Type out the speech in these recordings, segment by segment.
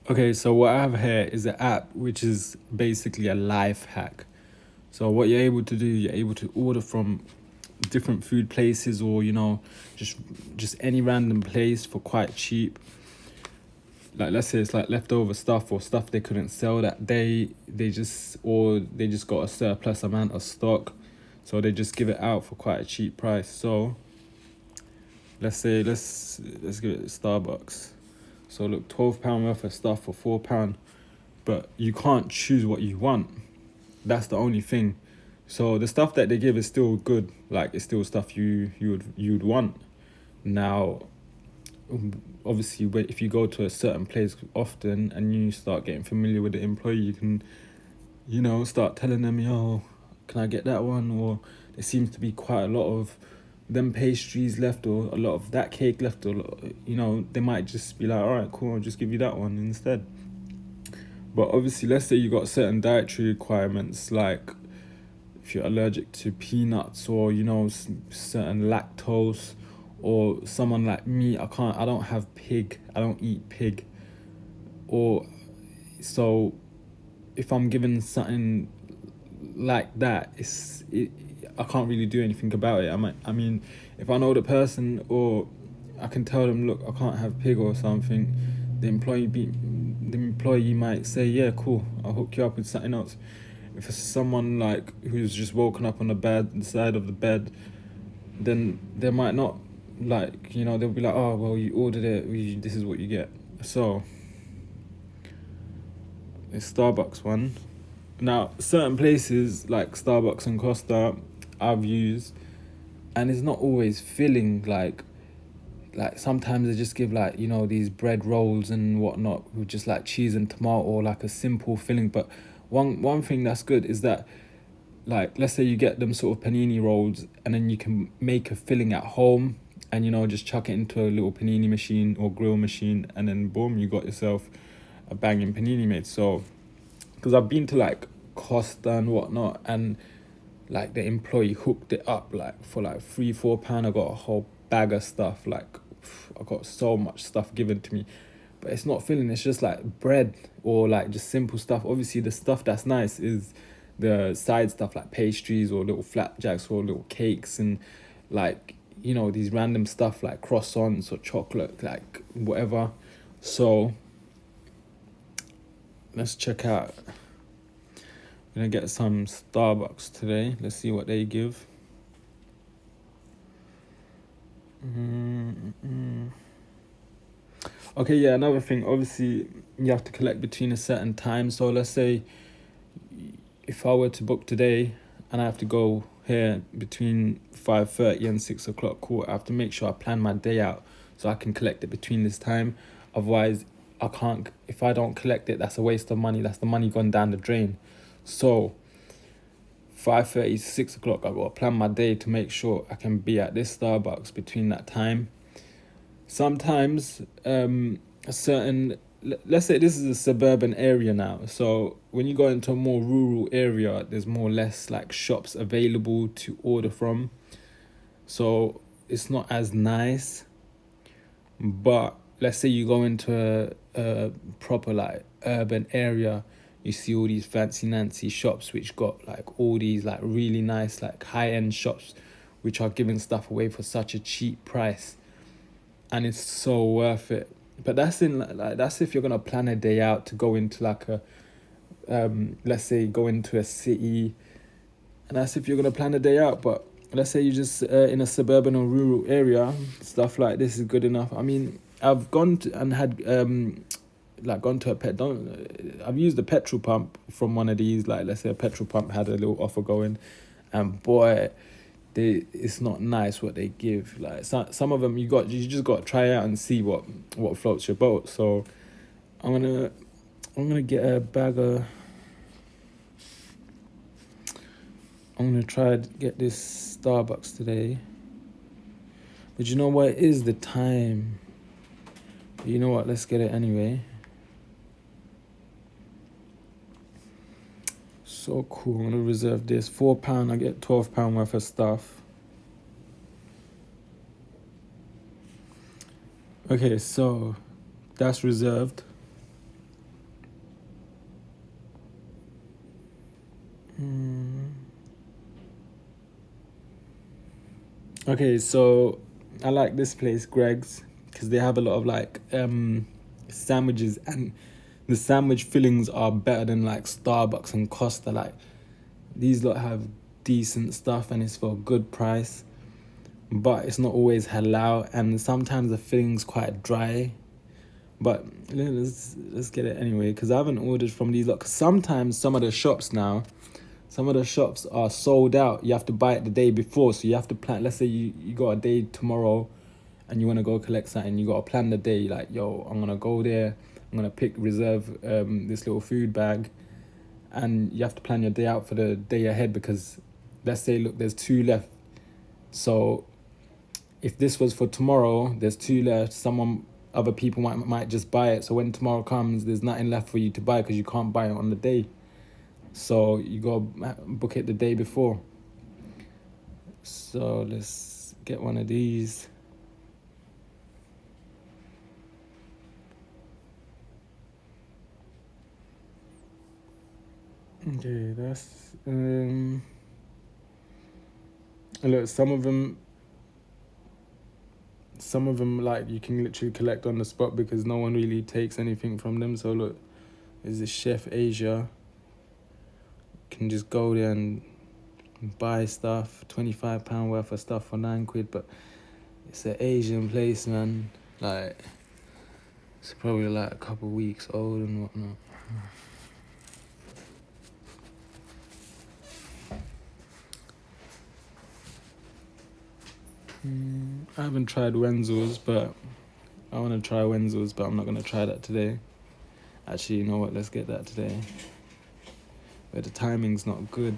Okay, so what I have here is an app which is basically a life hack. So what you're able to do, you're able to order from different food places, or just just any random place for quite cheap. Like, let's say it's like leftover stuff or stuff they couldn't sell that day. They just got a surplus amount of stock, so they just give it out for quite a cheap price. So let's say let's give it Starbucks. So look, £12 worth of stuff for £4, but you can't choose what you want. That's the only thing. So the stuff that they give is still good. Like, it's still stuff you'd want. Now, obviously, if you go to a certain place often and you start getting familiar with the employee, you can, start telling them, yo, can I get that one? Or there seems to be quite a lot of them pastries left, or a lot of that cake left, or they might just be like, all right, cool, I'll just give you that one instead. But obviously, let's say you got certain dietary requirements, like if you're allergic to peanuts, or certain lactose, or someone like me, I don't have pig, I don't eat pig, or so if I'm given something like that, I can't really do anything about it. I mean, if I know the person, or I can tell them, look, I can't have pig or something, the employee might say, yeah, cool, I'll hook you up with something else. If it's someone like who's just woken up on the side of the bed, then they might not, like, they'll be like, oh well, you ordered it, this is what you get. So it's Starbucks one. Now, certain places like Starbucks and Costa I've used, and it's not always filling. Like sometimes they just give, like, these bread rolls and whatnot with just like cheese and tomato, or like a simple filling. But one thing that's good is that, like, let's say you get them sort of panini rolls, and then you can make a filling at home, and just chuck it into a little panini machine or grill machine, and then boom, you got yourself a banging panini made. So because I've been to like Costa and whatnot, and like the employee hooked it up, like for like £3-4. I got a whole bag of stuff. Like, I got so much stuff given to me, but it's not filling. It's just like bread, or like just simple stuff. Obviously, the stuff that's nice is the side stuff, like pastries or little flapjacks or little cakes, and like, these random stuff like croissants or chocolate, like whatever. So let's check out. I'm gonna get some Starbucks today. Let's see what they give. Okay, yeah, another thing. Obviously, you have to collect between a certain time. So let's say if I were to book today and I have to go here between 5:30 and 6 o'clock, cool. I have to make sure I plan my day out so I can collect it between this time. Otherwise, I can't. If I don't collect it, that's a waste of money. That's the money gone down the drain. So 5:30 to 6 o'clock, I gotta plan my day to make sure I can be at this Starbucks between that time. Sometimes a certain, let's say this is a suburban area now, so when you go into a more rural area, there's more or less like shops available to order from, so it's not as nice. But let's say you go into a proper like urban area, you see all these fancy nancy shops which got like all these like really nice like high-end shops which are giving stuff away for such a cheap price, and it's so worth it. But that's if you're gonna plan a day out to go into like a let's say go into a city, and that's if you're gonna plan a day out. But let's say you just in a suburban or rural area, stuff like this is good enough. I mean, I've gone to and had like gone to a pet don't I've used a petrol pump from one of these, like let's say a petrol pump had a little offer going, and boy, it's not nice what they give. Like, some of them you just got to try out and see what floats your boat. So I'm gonna get a bag of I'm gonna try to get this Starbucks today. But you know what, it is the time. But you know what, let's get it anyway. So cool. I'm gonna reserve this. £4, I get £12 worth of stuff. Okay, so that's reserved. Okay, so I like this place, Greg's, because they have a lot of like sandwiches, and the sandwich fillings are better than like Starbucks and Costa. Like these lot have decent stuff and it's for a good price, but it's not always halal, and sometimes the filling's quite dry. But let's get it anyway, because I haven't ordered from these lot. Cause sometimes some of the shops now, some of the shops are sold out. You have to buy it the day before, so you have to plan. Let's say you got a day tomorrow, and you want to go collect something. You got to plan the day. Like, yo, I'm gonna go there. I'm gonna reserve this little food bag, and you have to plan your day out for the day ahead, because let's say, look, there's two left. So if this was for tomorrow, there's two left. Other people might just buy it. So when tomorrow comes, there's nothing left for you to buy because you can't buy it on the day. So you go book it the day before. So let's get one of these. Okay, that's look, some of them like you can literally collect on the spot because no one really takes anything from them. So look, there's this Chef Asia. You can just go there and buy stuff, £25 worth of stuff for £9, but it's an Asian place, man. Like, it's probably like a couple weeks old and whatnot. I haven't tried Wenzel's, but I want to try Wenzel's, but I'm not going to try that today. Actually, you know what? Let's get that today. But the timing's not good.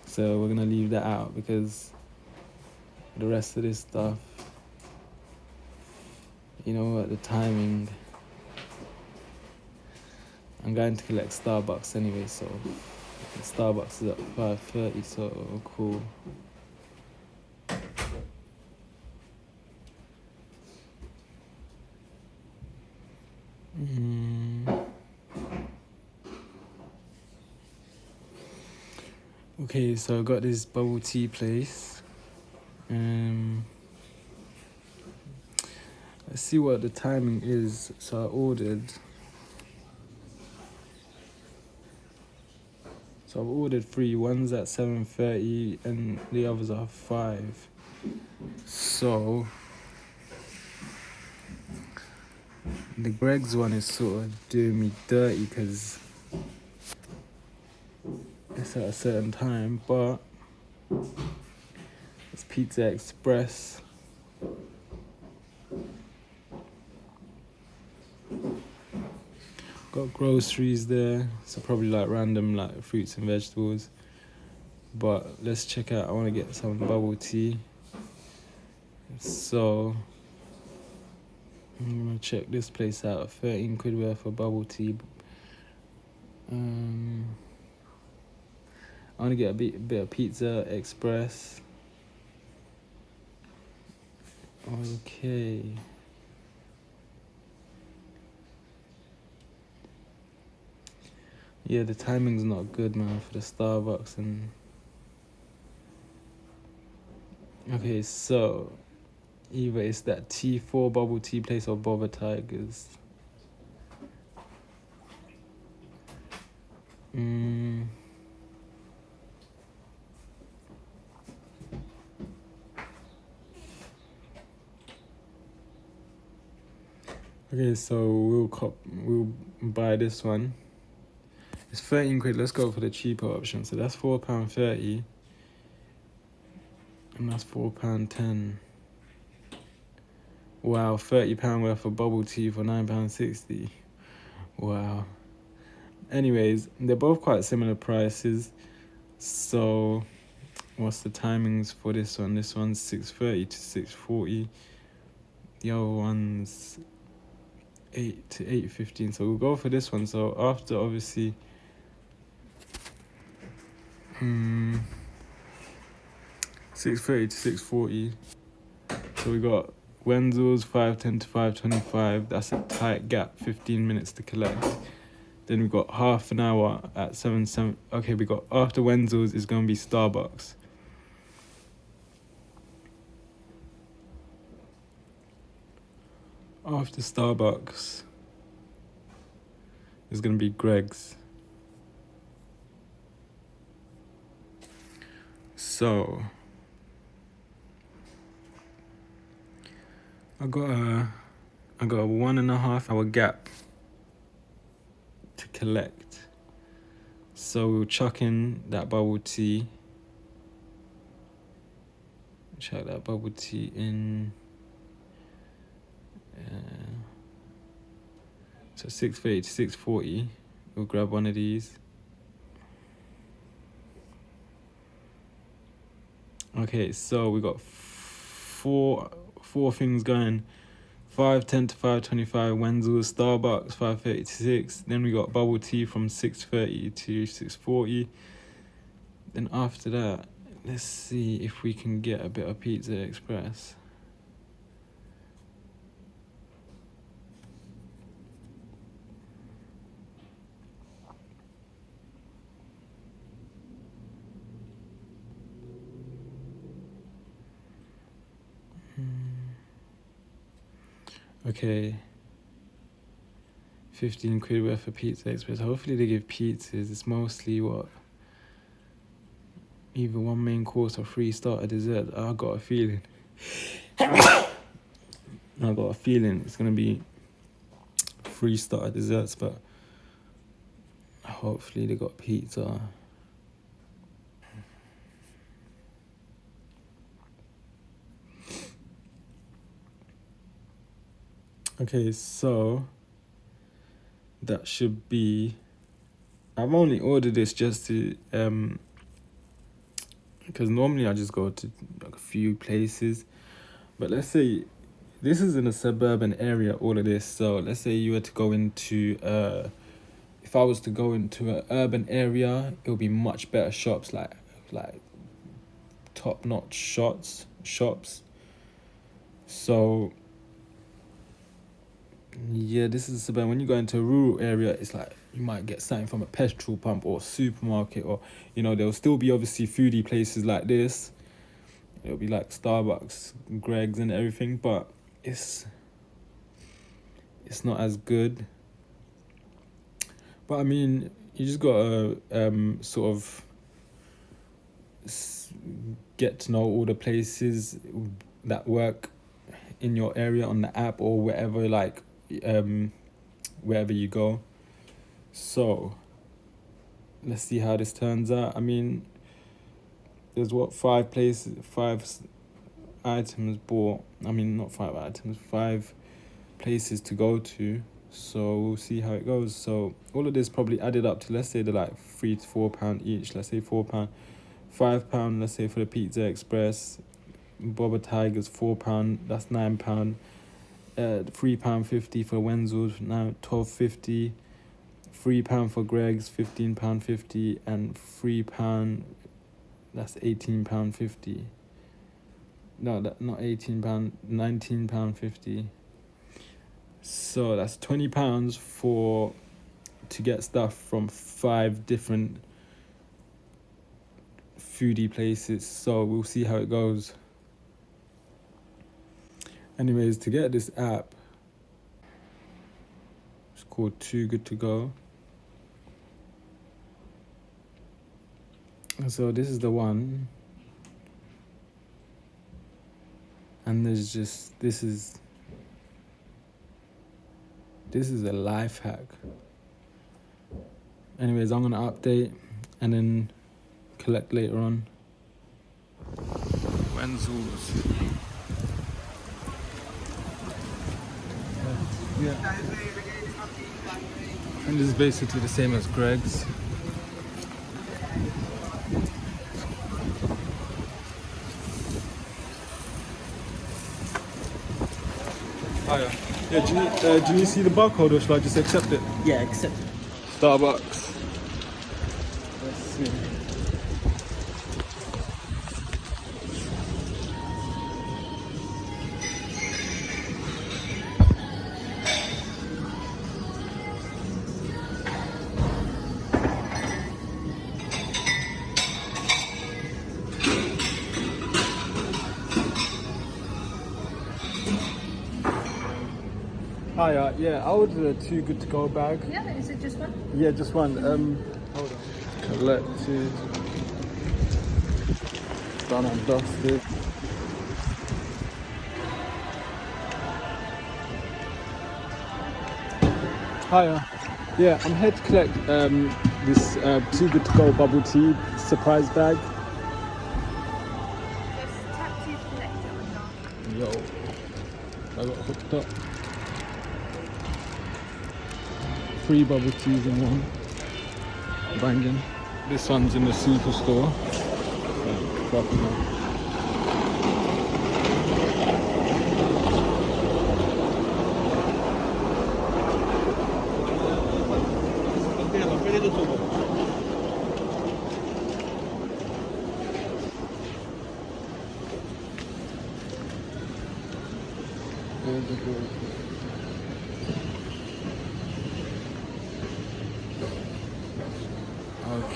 So we're going to leave that out because the rest of this stuff, you know what? The timing. I'm going to collect Starbucks anyway, so Starbucks is at 5:30, so cool. Okay, so I got this bubble tea place. Let's see what the timing is. So I ordered. So I've ordered 3. One's at 7:30 and the others are 5. So the Greg's one is sort of doing me dirty because it's at a certain time, but it's Pizza Express. Got groceries there, so probably like random like fruits and vegetables. But let's check out. I want to get some bubble tea. So I'm gonna check this place out. £13 worth of bubble tea. I want to get a bit of Pizza Express. Okay. Yeah, the timing's not good, man, for the Starbucks and. Okay, so either it's that T4 bubble tea place or Bobber Tigers. Okay, so we'll buy this one. It's £13. Let's go for the cheaper option. So that's £4.30, and that's £4.10. Wow, £30 worth of bubble tea for £9.60. Wow. Anyways, they're both quite similar prices. So, what's the timings for this one? This one's 6:30 to 6:40. The other one's 8 to 8:15. So we'll go for this one. So after obviously 6:30 to 6:40. So we got Wenzel's 5:10 to 5:25. That's a tight gap, 15 minutes to collect. Then we got half an hour at 7. Okay, we got after Wenzel's is gonna be Starbucks. After Starbucks, it's gonna be Greg's. So I got a 1.5 hour gap to collect. So we'll chuck in that bubble tea. Chuck that bubble tea in. So 6:30 to 6:40. We'll grab one of these. Okay, so we got four things going. 5:10 to 5:25 Wenzel's, Starbucks 5:30 to 6. Then we got bubble tea from 6:30 to 6:40. Then after that, let's see if we can get a bit of Pizza Express. Okay. 15 quid worth of Pizza Express. Hopefully they give pizzas. It's mostly what? Either one main course or 3 starter dessert. I got a feeling it's gonna be 3 starter desserts, but hopefully they got pizza. Okay, so that should be. I've only ordered this just to because normally I just go to like a few places, but let's say this is in a suburban area. All of this, so let's say you were to go into if I was to go into an urban area, it would be much better shops, like top notch shops. So yeah, this is suburban. When you go into a rural area, it's like you might get something from a petrol pump or supermarket, or there'll still be obviously foodie places like this. It'll be like Starbucks, Greg's and everything, but it's not as good. But I mean, you just gotta sort of get to know all the places that work in your area on the app or wherever, like wherever you go. So let's see how this turns out. I mean, there's 5 items bought. I mean, not 5 items, 5 places to go to. So we'll see how it goes. So all of this probably added up to, let's say they're like £3 to £4 each. Let's say £4, £5. Let's say for the Pizza Express, Boba Tiger's £4. That's £9. £3.50 for Wenzel's, now £12.50. £3 for Greg's, £15.50, and £3. That's £18.50. No, that not £18, £19.50. So that's £20 to get stuff from 5 different foodie places. So we'll see how it goes. Anyways, to get this app, it's called TooGoodToGo. So this is the one, and there's just this is a life hack. Anyways, I'm gonna update and then collect later on. Wenzel's. Yeah. And this is basically the same as Greg's. Oh yeah. Do you see the barcode, or should I just accept it? Yeah, accept it. Starbucks. Let's see. Hi, yeah, I ordered a Too Good To Go bag. Yeah, is it just one? Yeah, just one. Hold on. Collected, done and dusted. Hiya. Yeah, I'm here to collect this Too Good To Go bubble tea surprise bag. Just tap to connect it or not. Yo, I got hooked up. 3 bubble teas in one. Banging. This one's in the superstore. Proper now.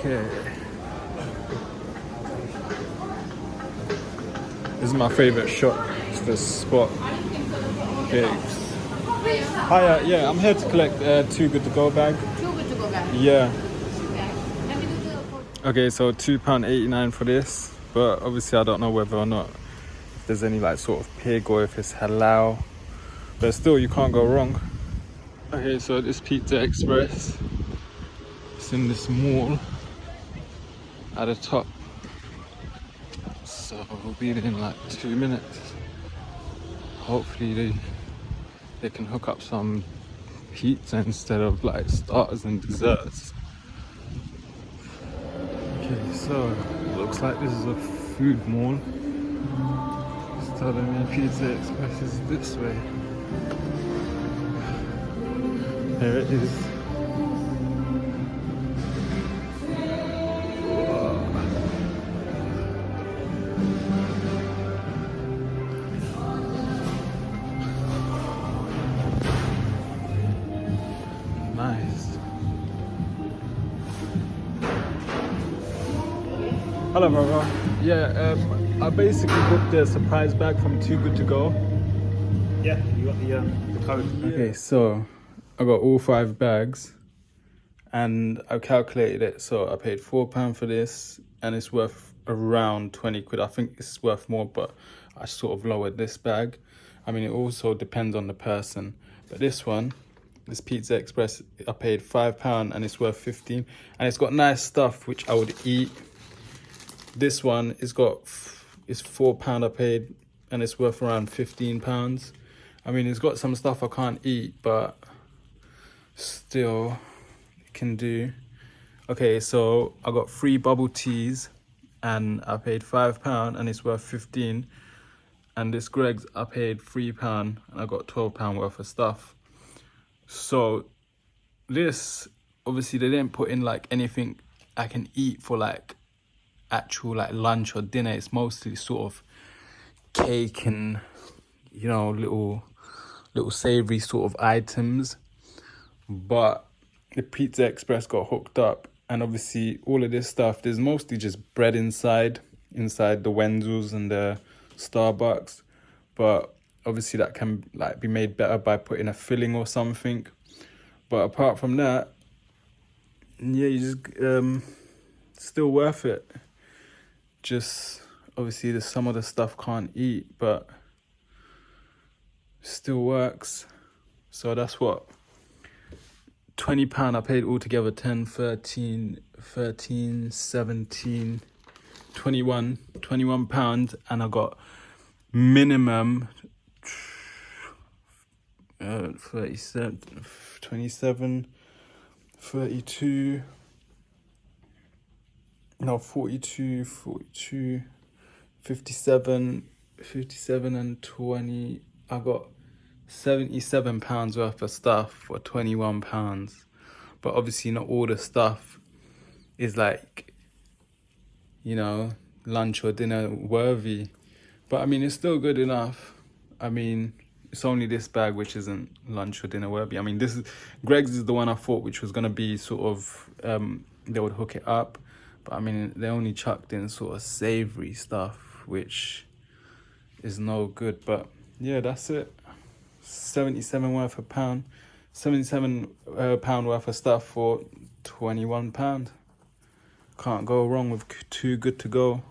Okay. This is my favorite shop. It's the Spot Bakes. Hiya, yeah, I'm here to collect Too Good To Go bag. Too good to go back. Yeah. Okay. Let me do the Okay, so £2.89 for this, but obviously I don't know whether or not there's any like sort of pig or if it's halal, but still you can't go wrong. Okay, so this Pizza Express, it's in this mall at the top, so we'll be there in like 2 minutes. Hopefully they can hook up some pizza instead of like starters and desserts. Okay, so it looks like this is a food mall. It's telling me Pizza Express is this way. Here it is. Nice. Hello, brother. Yeah, I basically booked a surprise bag from Too Good To Go. Yeah, you got the code. Okay, so I got all 5 bags and I calculated it. So I paid £4 for this and it's worth around 20 quid. I think it's worth more, but I sort of lowered this bag. I mean, it also depends on the person. But this one, this Pizza Express, I paid £5 and it's worth 15. And it's got nice stuff which I would eat. This one is £4 I paid and it's worth around £15. I mean, it's got some stuff I can't eat, but still it can do. Okay, so I got 3 bubble teas and I paid £5 and it's worth 15. And this Greg's I paid £3 and I got £12 worth of stuff. So this, obviously they didn't put in like anything I can eat for like actual like lunch or dinner. It's mostly sort of cake and, you know, little savory sort of items. But the Pizza Express got hooked up, and obviously all of this stuff, there's mostly just bread inside the Wenzel's and the Starbucks, but obviously that can like be made better by putting a filling or something. But apart from that, yeah, you just still worth it. Just obviously there's some of the stuff can't eat, but still works. So that's what, £20 I paid altogether. 10, 13, 17, 21 pounds, and I got minimum 37, 27, 32, no, 42, 57 and 20. I got £77 worth of stuff for £21. But obviously not all the stuff is like, you know, lunch or dinner worthy. But I mean, it's still good enough. I mean, it's only this bag which isn't lunch or dinner worthy. I mean, Greg's is the one I thought which was gonna be sort of, they would hook it up. But I mean, they only chucked in sort of savory stuff, which is no good. But yeah, that's it. £77 worth of pound, £77 worth of stuff for £21. Can't go wrong with Too Good To Go.